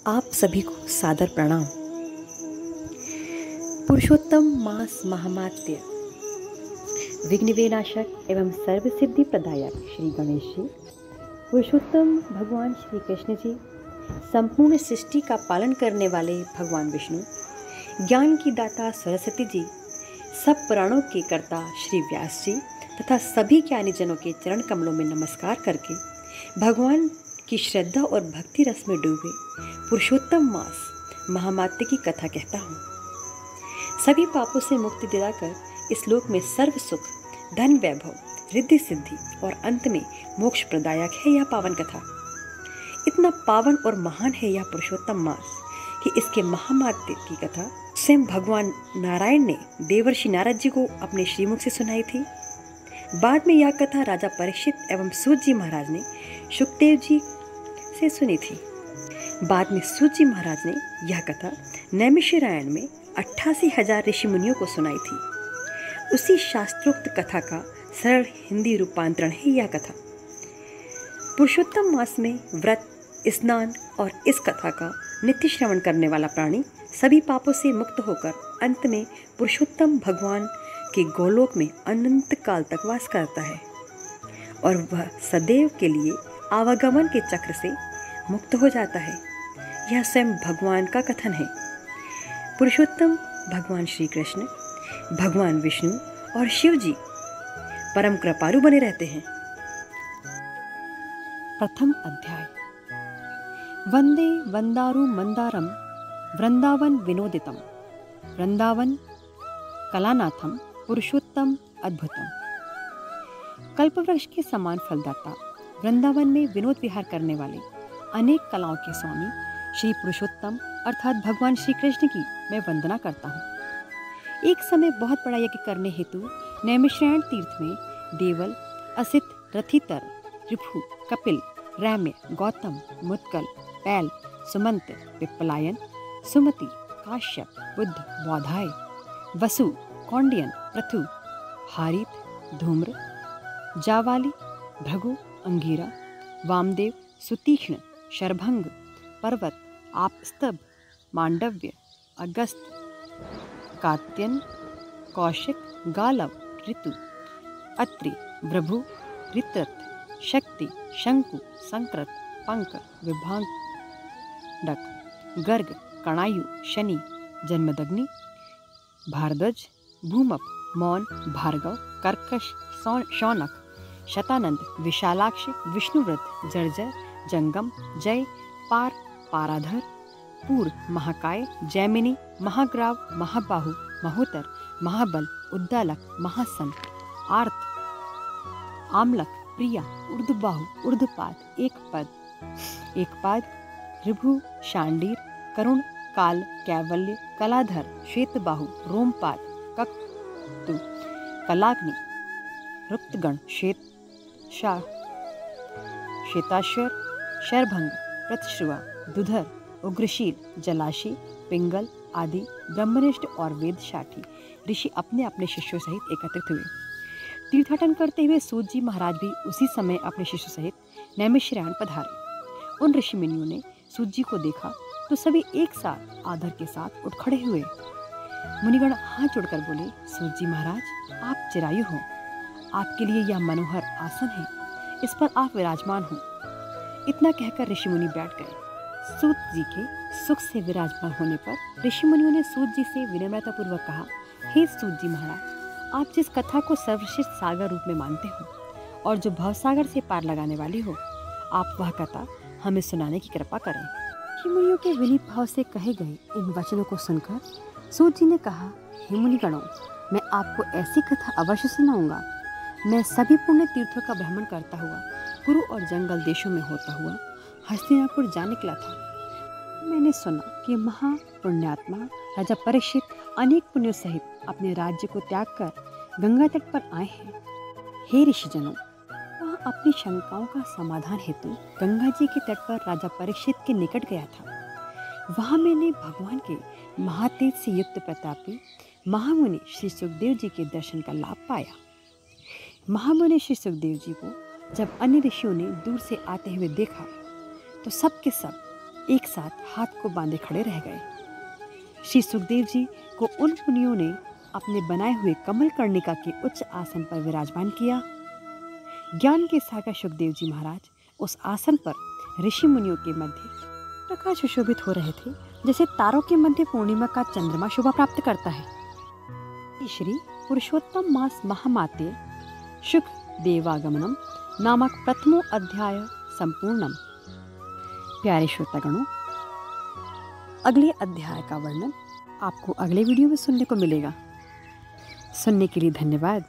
आप सभी को सादर प्रणाम। पुरुषोत्तम मास महामात्य विघ्न विनाशक एवं सर्व सिद्धि प्रदायक श्री गणेश जी, पुरुषोत्तम भगवान श्री कृष्ण जी, संपूर्ण सृष्टि का पालन करने वाले भगवान विष्णु, ज्ञान की दाता सरस्वती जी, सब पुराणों के कर्ता श्री व्यास जी तथा सभी ज्ञानी जनों के चरण कमलों में नमस्कार करके भगवान की श्रद्धा और भक्ति रस में डूबे पुरुषोत्तम मास महामात्य की कथा कहता हूँ। सभी पापों से मुक्ति दिलाकर इस लोक में सर्व सुख, धन, वैभव, रिद्धि सिद्धि और अंत में मोक्ष प्रदायक है यह पावन कथा। इतना पावन और महान है यह पुरुषोत्तम मास कि इसके महामात्य की कथा स्वयं भगवान नारायण ने देवर्षि नारद जी को अपने श्रीमुख से सुनाई थी। बाद में यह कथा राजा परीक्षित एवं सूत जी महाराज ने सुखदेव जी से सुनी थी। बाद में सूत जी महाराज ने यह कथा नैमिषारण्य में 88,000 ऋषि मुनियों को सुनाई थी। उसी शास्त्रोक्त कथा का सरल हिंदी रूपांतरण है यह कथा। पुरुषोत्तम मास में व्रत, स्नान और इस कथा का नित्य श्रवण करने वाला प्राणी सभी पापों से मुक्त होकर अंत में पुरुषोत्तम भगवान के गोलोक में अनंत काल तक वास करता है और वह सदैव के लिए आवागमन के चक्र से मुक्त हो जाता है। यह स्वयं भगवान का कथन है। पुरुषोत्तम भगवान श्री कृष्ण, भगवान विष्णु और शिव जी परम कृपालु बने रहते हैं। प्रथम अध्याय। वंदे वंदारु मंदारम वृंदावन विनोदितम वृंदावन कलानाथम पुरुषोत्तम अद्भुतम। कल्पवृक्ष के समान फलदाता वृंदावन में विनोद विहार करने वाले अनेक कलाओं के स्वामी श्री पुरुषोत्तम अर्थात भगवान श्री कृष्ण की मैं वंदना करता हूँ। एक समय बहुत बड़ा यज्ञ करने हेतु नैमिषारण्य तीर्थ में देवल, असित, रथितर, ऋभु, कपिल, रैम्य, गौतम, मुत्कल, पैल, सुमंत, पिप्पलायन, सुमति, काश्यप, बुद्ध, बौधाय, वसु, कौंडियन, पृथु, हारित, धूम्र, जावाली, भृगु, अंगीरा, वामदेव, सुतीक्ष्ण, शरभंग, पर्वत, आपस्तभ, मांडव्य, अगस्त, कात्यन, कौशिक, गालव, ऋतु, अत्रि, भृभु, ऋतर्थ, शक्ति, शंकु, संकृत, पंक, विभांडक, गर्ग, कणायु, शनि, जन्मदग्नि, भारद्वाज, भूमप, मौन, भार्गव, कर्कश, शौनक, शतानंद, विशालाक्ष, विष्णुव्रत, जर्जर, जंगम, जय, पार, पाराधर, पूर, महाकाय, जैमिनी, महाग्राव, महाबाहु, महोतर, महाबल, उद्दालक, महासन, आर्त, आमलक, प्रिया, ऊर्ध्वबाहु, ऊर्ध्वपाद, एकपाद, ऋभु, शांडीर, करुण, काल, कैवल्य, कलाधर, श्वेतबाहु, रोमपाद, कक्तु, कलाग्नि, रुक्तगण, श्वेताश्वर, शरभंग, प्रतिश्रुवा, दुधर, उग्रशील, जलाशी, पिंगल आदि ब्रह्मनिष्ठ और वेदशाठी ऋषि अपने अपने शिष्यों सहित एकत्रित हुए। तीर्थाटन करते हुए सूत जी महाराज भी उसी समय अपने शिष्यों सहित नैमिषारण्य पधारे। उन ऋषि मुनियों ने सूत जी को देखा तो सभी एक साथ आदर के साथ उठ खड़े हुए। मुनिगण हाथ जोड़कर बोले, सूत जी महाराज, आप चिरायु हो, आपके लिए यह मनोहर आसन है, इस पर आप विराजमान हो। इतना कहकर ऋषि मुनि बैठ गए। सूत जी के सुख से विराजमान होने पर ऋषि मुनियों ने सूत जी से विनम्रता पूर्वक कहा, हे सूत जी महाराज, आप जिस कथा को सर्वश्रेष्ठ सागर रूप में मानते हो और जो भवसागर से पार लगाने वाली हो, आप वह कथा हमें सुनाने की कृपा करें। ऋषि मुनियों के विनीत भाव से कहे गए इन वचनों को सुनकर सूत जी ने कहा, हे मुनिगणों, मैं आपको ऐसी कथा अवश्य सुनाऊंगा। मैं सभी पुण्य तीर्थों का भ्रमण करता हुआ कुरु और जंगल देशों में होता हुआ हस्तिनापुर जा निकला था। मैंने सुना कि महापुण्यात्मा राजा परीक्षित अनेक पुण्यों सहित अपने राज्य को त्याग कर गंगा तट पर आए हैं। हे ऋषिजनों, वह अपनी शंकाओं का समाधान हेतु गंगा जी के तट पर राजा परीक्षित के निकट गया था। वहां मैंने भगवान के महातेज से युक्त प्रतापी महामुनि श्री सुखदेव जी के दर्शन का लाभ पाया। महामुनि श्री सुखदेव जी को जब अन्य ऋषियों ने दूर से आते हुए देखा तो सब के सब एक साथ हाथ को बांधे खड़े रह गए। श्री सुखदेव जी को उन मुनियों ने अपने बनाए हुए कमल कर्णिका के उच्च आसन पर विराजमान किया। ज्ञान के सागर सुखदेव जी महाराज उस आसन पर ऋषि मुनियों के मध्य प्रकाश सुशोभित हो रहे थे, जैसे तारों के मध्य पूर्णिमा का चंद्रमा शोभा प्राप्त करता है। श्री पुरुषोत्तम मास महामात्य शुक्ल देवागमनम नामक प्रथमो अध्याय संपूर्णम। प्यारे श्रोतागणों, अगले अध्याय का वर्णन आपको अगले वीडियो में सुनने को मिलेगा। सुनने के लिए धन्यवाद।